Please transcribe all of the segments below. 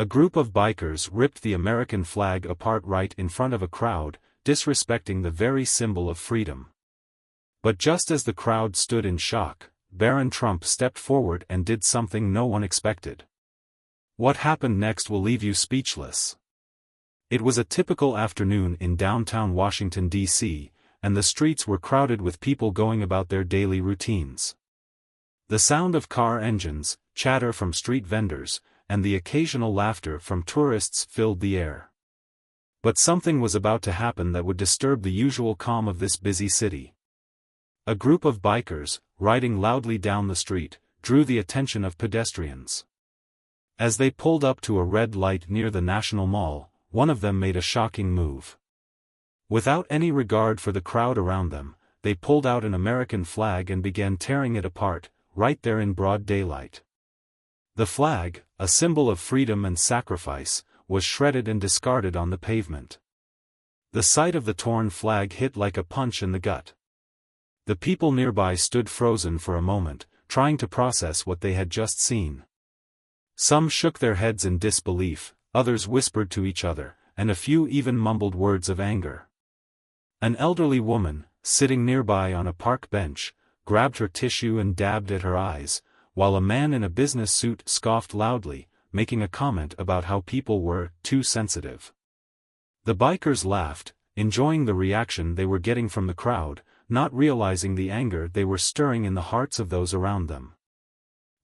A group of bikers ripped the American flag apart right in front of a crowd, disrespecting the very symbol of freedom. But just as the crowd stood in shock, Barron Trump stepped forward and did something no one expected. What happened next will leave you speechless. It was a typical afternoon in downtown Washington, D.C., and the streets were crowded with people going about their daily routines. The sound of car engines, chatter from street vendors, and the occasional laughter from tourists filled the air. But something was about to happen that would disturb the usual calm of this busy city. A group of bikers, riding loudly down the street, drew the attention of pedestrians. As they pulled up to a red light near the National Mall, one of them made a shocking move. Without any regard for the crowd around them, they pulled out an American flag and began tearing it apart, right there in broad daylight. The flag, a symbol of freedom and sacrifice, was shredded and discarded on the pavement. The sight of the torn flag hit like a punch in the gut. The people nearby stood frozen for a moment, trying to process what they had just seen. Some shook their heads in disbelief, others whispered to each other, and a few even mumbled words of anger. An elderly woman, sitting nearby on a park bench, grabbed her tissue and dabbed at her eyes, while a man in a business suit scoffed loudly, making a comment about how people were too sensitive. The bikers laughed, enjoying the reaction they were getting from the crowd, not realizing the anger they were stirring in the hearts of those around them.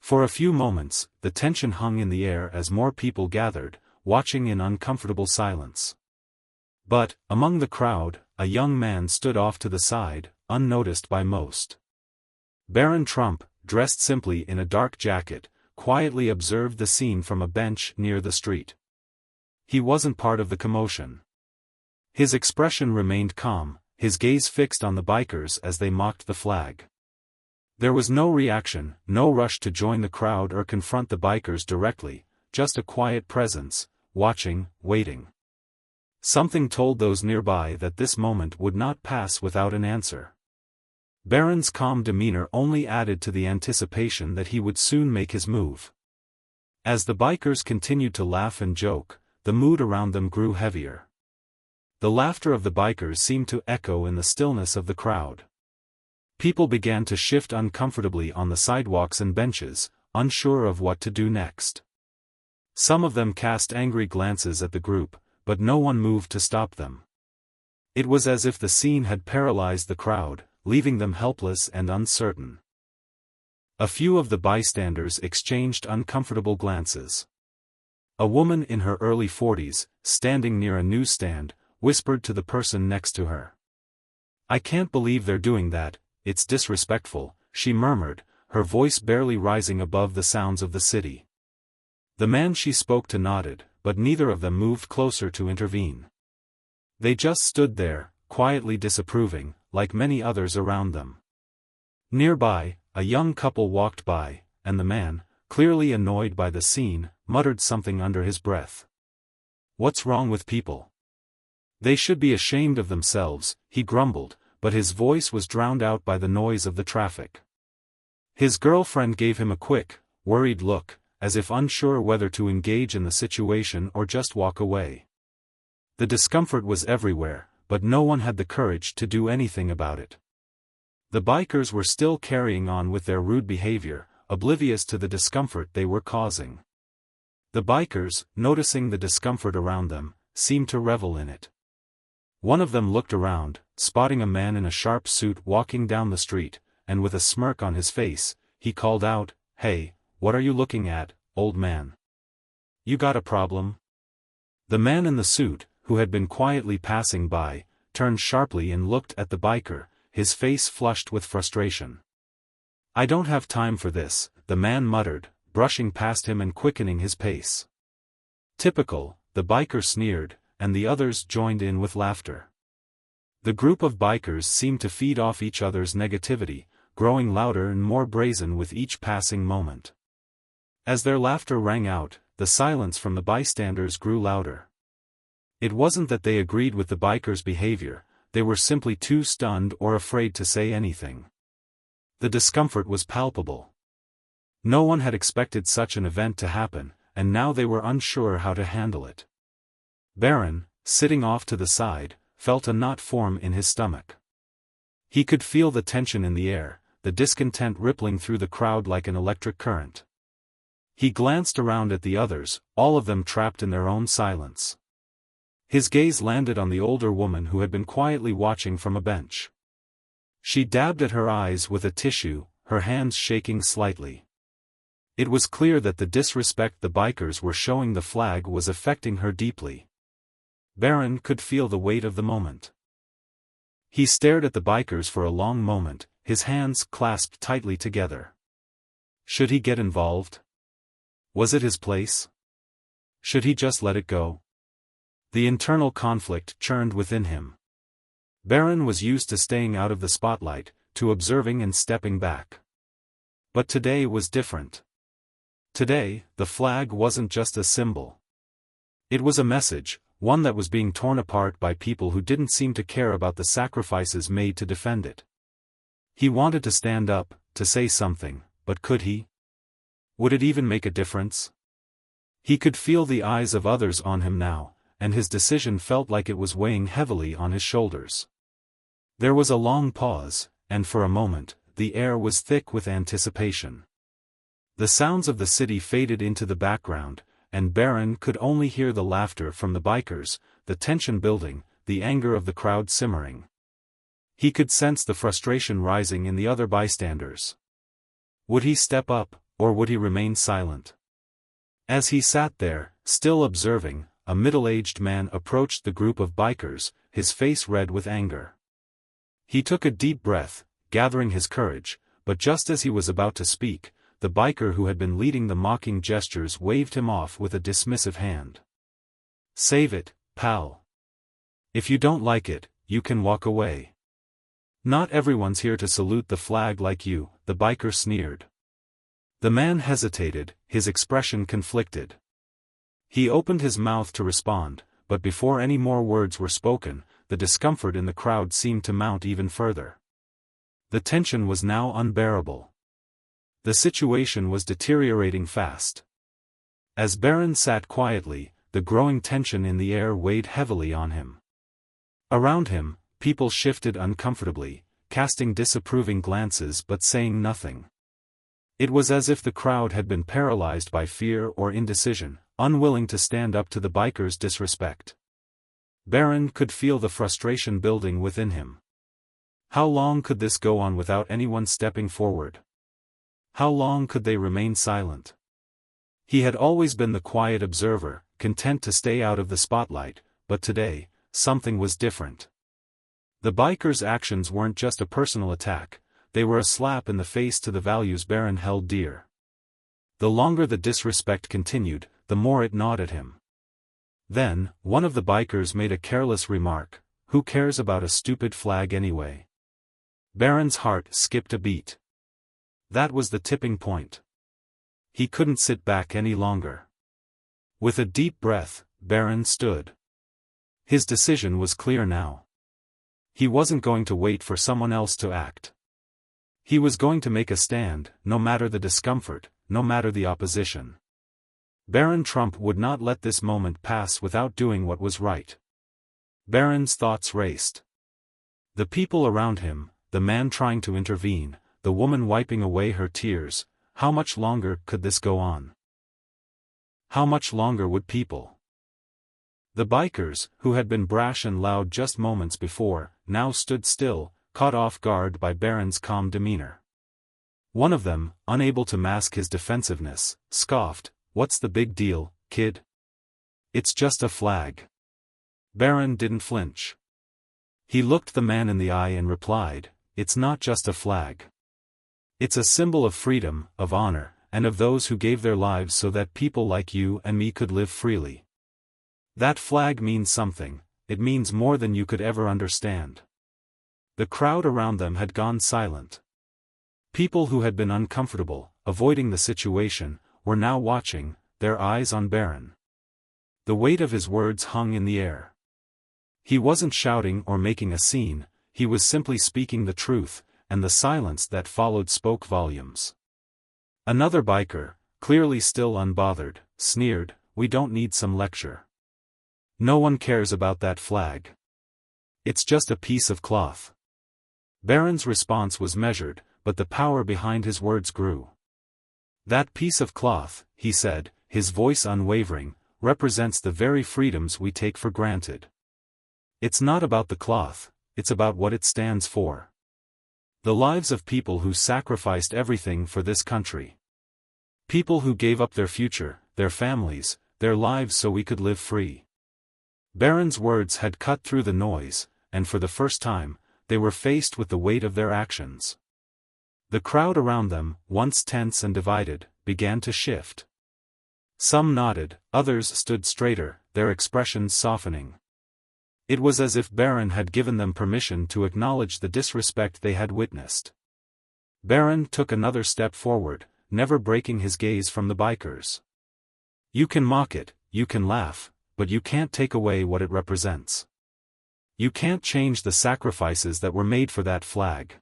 For a few moments, the tension hung in the air as more people gathered, watching in uncomfortable silence. But, among the crowd, a young man stood off to the side, unnoticed by most. Barron Trump, dressed simply in a dark jacket, quietly observed the scene from a bench near the street. He wasn't part of the commotion. His expression remained calm, his gaze fixed on the bikers as they mocked the flag. There was no reaction, no rush to join the crowd or confront the bikers directly, just a quiet presence, watching, waiting. Something told those nearby that this moment would not pass without an answer. Barron's calm demeanor only added to the anticipation that he would soon make his move. As the bikers continued to laugh and joke, the mood around them grew heavier. The laughter of the bikers seemed to echo in the stillness of the crowd. People began to shift uncomfortably on the sidewalks and benches, unsure of what to do next. Some of them cast angry glances at the group, but no one moved to stop them. It was as if the scene had paralyzed the crowd, leaving them helpless and uncertain. A few of the bystanders exchanged uncomfortable glances. A woman in her early 40s, standing near a newsstand, whispered to the person next to her. "I can't believe they're doing that, it's disrespectful," she murmured, her voice barely rising above the sounds of the city. The man she spoke to nodded, but neither of them moved closer to intervene. They just stood there, quietly disapproving, like many others around them. Nearby, a young couple walked by, and the man, clearly annoyed by the scene, muttered something under his breath. "What's wrong with people? They should be ashamed of themselves," he grumbled, but his voice was drowned out by the noise of the traffic. His girlfriend gave him a quick, worried look, as if unsure whether to engage in the situation or just walk away. The discomfort was everywhere, but no one had the courage to do anything about it. The bikers were still carrying on with their rude behavior, oblivious to the discomfort they were causing. The bikers, noticing the discomfort around them, seemed to revel in it. One of them looked around, spotting a man in a sharp suit walking down the street, and with a smirk on his face, he called out, "Hey, what are you looking at, old man? You got a problem?" The man in the suit, who had been quietly passing by, turned sharply and looked at the biker, his face flushed with frustration. "I don't have time for this," the man muttered, brushing past him and quickening his pace. "Typical," the biker sneered, and the others joined in with laughter. The group of bikers seemed to feed off each other's negativity, growing louder and more brazen with each passing moment. As their laughter rang out, the silence from the bystanders grew louder. It wasn't that they agreed with the bikers' behavior, they were simply too stunned or afraid to say anything. The discomfort was palpable. No one had expected such an event to happen, and now they were unsure how to handle it. Barron, sitting off to the side, felt a knot form in his stomach. He could feel the tension in the air, the discontent rippling through the crowd like an electric current. He glanced around at the others, all of them trapped in their own silence. His gaze landed on the older woman who had been quietly watching from a bench. She dabbed at her eyes with a tissue, her hands shaking slightly. It was clear that the disrespect the bikers were showing the flag was affecting her deeply. Barron could feel the weight of the moment. He stared at the bikers for a long moment, his hands clasped tightly together. Should he get involved? Was it his place? Should he just let it go? The internal conflict churned within him. Barron was used to staying out of the spotlight, to observing and stepping back. But today was different. Today, the flag wasn't just a symbol. It was a message, one that was being torn apart by people who didn't seem to care about the sacrifices made to defend it. He wanted to stand up, to say something, but could he? Would it even make a difference? He could feel the eyes of others on him now, and his decision felt like it was weighing heavily on his shoulders. There was a long pause, and for a moment, the air was thick with anticipation. The sounds of the city faded into the background, and Barron could only hear the laughter from the bikers, the tension building, the anger of the crowd simmering. He could sense the frustration rising in the other bystanders. Would he step up, or would he remain silent? As he sat there, still observing, a middle-aged man approached the group of bikers, his face red with anger. He took a deep breath, gathering his courage, but just as he was about to speak, the biker who had been leading the mocking gestures waved him off with a dismissive hand. "Save it, pal. If you don't like it, you can walk away. Not everyone's here to salute the flag like you," the biker sneered. The man hesitated, his expression conflicted. He opened his mouth to respond, but before any more words were spoken, the discomfort in the crowd seemed to mount even further. The tension was now unbearable. The situation was deteriorating fast. As Barron sat quietly, the growing tension in the air weighed heavily on him. Around him, people shifted uncomfortably, casting disapproving glances but saying nothing. It was as if the crowd had been paralyzed by fear or indecision, unwilling to stand up to the bikers' disrespect. Barron could feel the frustration building within him. How long could this go on without anyone stepping forward? How long could they remain silent? He had always been the quiet observer, content to stay out of the spotlight, but today, something was different. The bikers' actions weren't just a personal attack, they were a slap in the face to the values Barron held dear. The longer the disrespect continued, the more it gnawed at him. Then, one of the bikers made a careless remark, "Who cares about a stupid flag anyway?" Barron's heart skipped a beat. That was the tipping point. He couldn't sit back any longer. With a deep breath, Barron stood. His decision was clear now. He wasn't going to wait for someone else to act. He was going to make a stand, no matter the discomfort, no matter the opposition. Barron Trump would not let this moment pass without doing what was right. Barron's thoughts raced. The people around him, the man trying to intervene, the woman wiping away her tears, how much longer could this go on? How much longer would people? The bikers, who had been brash and loud just moments before, now stood still, caught off guard by Barron's calm demeanor. One of them, unable to mask his defensiveness, scoffed, "What's the big deal, kid? It's just a flag." Barron didn't flinch. He looked the man in the eye and replied, "It's not just a flag. It's a symbol of freedom, of honor, and of those who gave their lives so that people like you and me could live freely. That flag means something, it means more than you could ever understand." The crowd around them had gone silent. People who had been uncomfortable, avoiding the situation, were now watching, their eyes on Barron. The weight of his words hung in the air. He wasn't shouting or making a scene, he was simply speaking the truth, and the silence that followed spoke volumes. Another biker, clearly still unbothered, sneered, "We don't need some lecture. No one cares about that flag. It's just a piece of cloth." Barron's response was measured, but the power behind his words grew. "That piece of cloth," he said, his voice unwavering, "represents the very freedoms we take for granted. It's not about the cloth, it's about what it stands for. The lives of people who sacrificed everything for this country. People who gave up their future, their families, their lives so we could live free." Barron's words had cut through the noise, and for the first time, they were faced with the weight of their actions. The crowd around them, once tense and divided, began to shift. Some nodded, others stood straighter, their expressions softening. It was as if Barron had given them permission to acknowledge the disrespect they had witnessed. Barron took another step forward, never breaking his gaze from the bikers. "You can mock it, you can laugh, but you can't take away what it represents. You can't change the sacrifices that were made for that flag.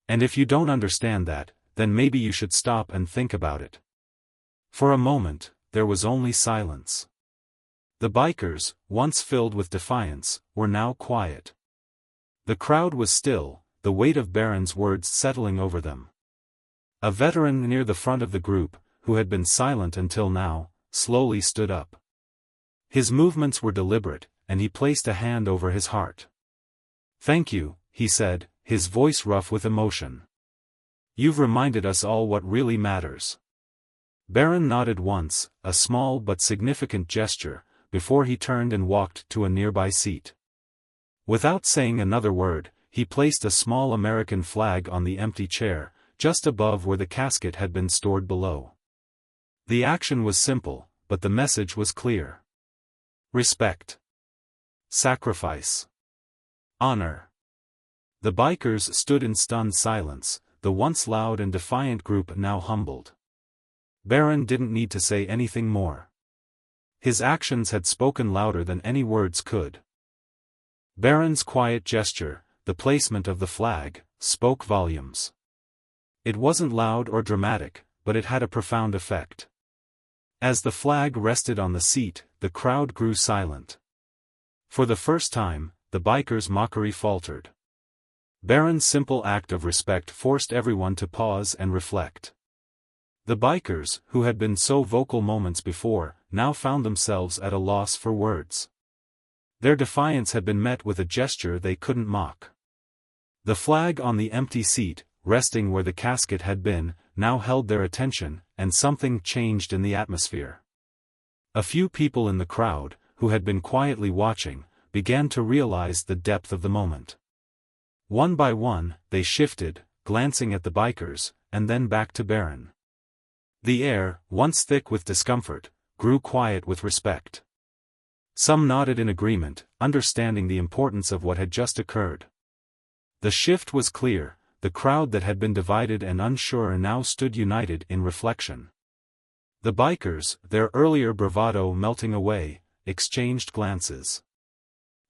And if you don't understand that, then maybe you should stop and think about it." For a moment, there was only silence. The bikers, once filled with defiance, were now quiet. The crowd was still, the weight of Barron's words settling over them. A veteran near the front of the group, who had been silent until now, slowly stood up. His movements were deliberate, and he placed a hand over his heart. "Thank you," he said, his voice rough with emotion. "You've reminded us all what really matters." Barron nodded once, a small but significant gesture, before he turned and walked to a nearby seat. Without saying another word, he placed a small American flag on the empty chair, just above where the casket had been stored below. The action was simple, but the message was clear. Respect. Sacrifice. Honor. The bikers stood in stunned silence, the once loud and defiant group now humbled. Barron didn't need to say anything more. His actions had spoken louder than any words could. Barron's quiet gesture, the placement of the flag, spoke volumes. It wasn't loud or dramatic, but it had a profound effect. As the flag rested on the seat, the crowd grew silent. For the first time, the bikers' mockery faltered. Barron's simple act of respect forced everyone to pause and reflect. The bikers, who had been so vocal moments before, now found themselves at a loss for words. Their defiance had been met with a gesture they couldn't mock. The flag on the empty seat, resting where the casket had been, now held their attention, and something changed in the atmosphere. A few people in the crowd, who had been quietly watching, began to realize the depth of the moment. One by one, they shifted, glancing at the bikers, and then back to Barron. The air, once thick with discomfort, grew quiet with respect. Some nodded in agreement, understanding the importance of what had just occurred. The shift was clear, the crowd that had been divided and unsure now stood united in reflection. The bikers, their earlier bravado melting away, exchanged glances.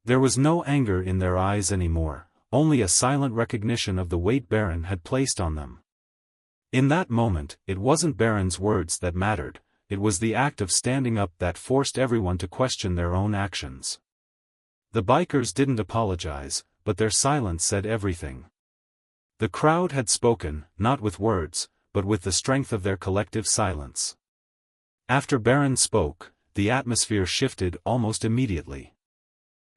There was no anger in their eyes anymore, only a silent recognition of the weight Barron had placed on them. In that moment, it wasn't Barron's words that mattered, it was the act of standing up that forced everyone to question their own actions. The bikers didn't apologize, but their silence said everything. The crowd had spoken, not with words, but with the strength of their collective silence. After Barron spoke, the atmosphere shifted almost immediately.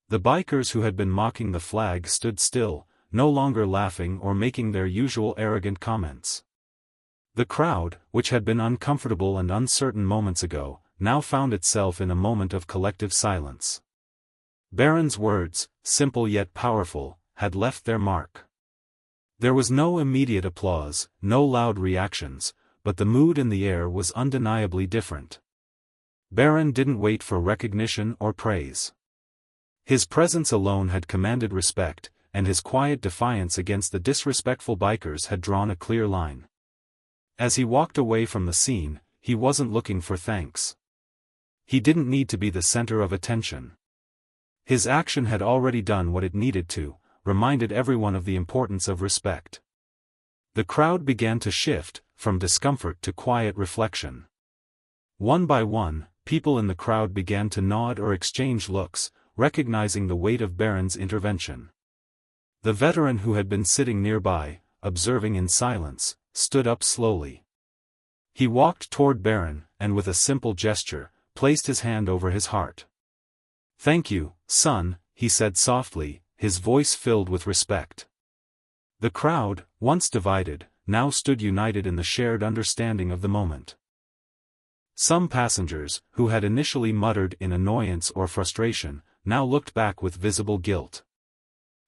The bikers who had been mocking the flag stood still, no longer laughing or making their usual arrogant comments. The crowd, which had been uncomfortable and uncertain moments ago, now found itself in a moment of collective silence. Barron's words, simple yet powerful, had left their mark. There was no immediate applause, no loud reactions, but the mood in the air was undeniably different. Barron didn't wait for recognition or praise. His presence alone had commanded respect, and his quiet defiance against the disrespectful bikers had drawn a clear line. As he walked away from the scene, he wasn't looking for thanks. He didn't need to be the center of attention. His action had already done what it needed to, reminded everyone of the importance of respect. The crowd began to shift, from discomfort to quiet reflection. One by one, people in the crowd began to nod or exchange looks, recognizing the weight of Barron's intervention. The veteran who had been sitting nearby, observing in silence, stood up slowly. He walked toward Barron, and with a simple gesture, placed his hand over his heart. "Thank you, son," he said softly, his voice filled with respect. The crowd, once divided, now stood united in the shared understanding of the moment. Some passengers, who had initially muttered in annoyance or frustration, now looked back with visible guilt.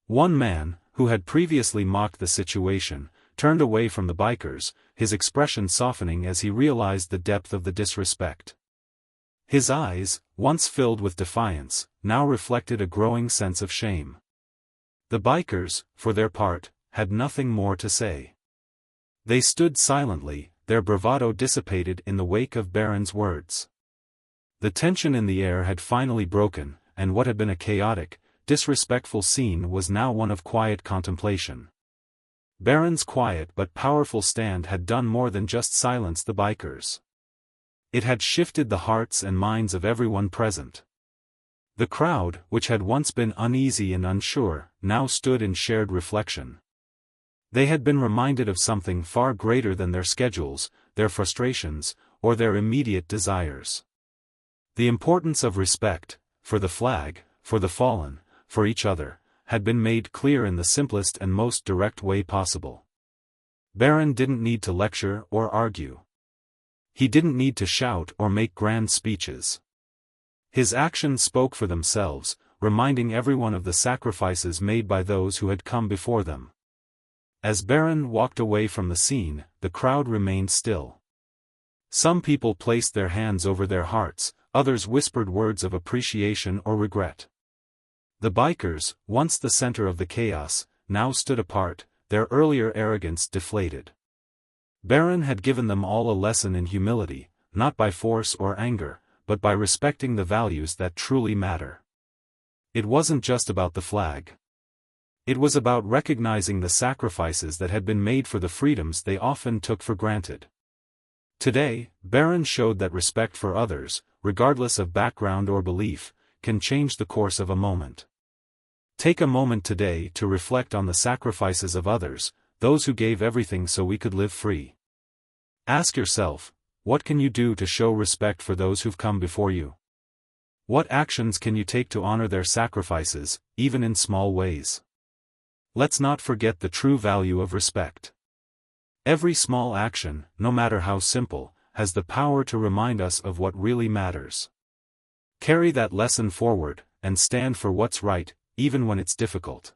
One man, who had previously mocked the situation, turned away from the bikers, his expression softening as he realized the depth of the disrespect. His eyes, once filled with defiance, now reflected a growing sense of shame. The bikers, for their part, had nothing more to say. They stood silently, their bravado dissipated in the wake of Barron's words. The tension in the air had finally broken, and what had been a chaotic, disrespectful scene was now one of quiet contemplation. Barron's quiet but powerful stand had done more than just silence the bikers. It had shifted the hearts and minds of everyone present. The crowd, which had once been uneasy and unsure, now stood in shared reflection. They had been reminded of something far greater than their schedules, their frustrations, or their immediate desires. The importance of respect, for the flag, for the fallen, for each other, had been made clear in the simplest and most direct way possible. Barron didn't need to lecture or argue. He didn't need to shout or make grand speeches. His actions spoke for themselves, reminding everyone of the sacrifices made by those who had come before them. As Barron walked away from the scene, the crowd remained still. Some people placed their hands over their hearts, others whispered words of appreciation or regret. The bikers, once the center of the chaos, now stood apart, their earlier arrogance deflated. Barron had given them all a lesson in humility, not by force or anger, but by respecting the values that truly matter. It wasn't just about the flag. It was about recognizing the sacrifices that had been made for the freedoms they often took for granted. Today, Barron showed that respect for others, regardless of background or belief, can change the course of a moment. Take a moment today to reflect on the sacrifices of others, those who gave everything so we could live free. Ask yourself, what can you do to show respect for those who've come before you? What actions can you take to honor their sacrifices, even in small ways? Let's not forget the true value of respect. Every small action, no matter how simple, has the power to remind us of what really matters. Carry that lesson forward, and stand for what's right, even when it's difficult.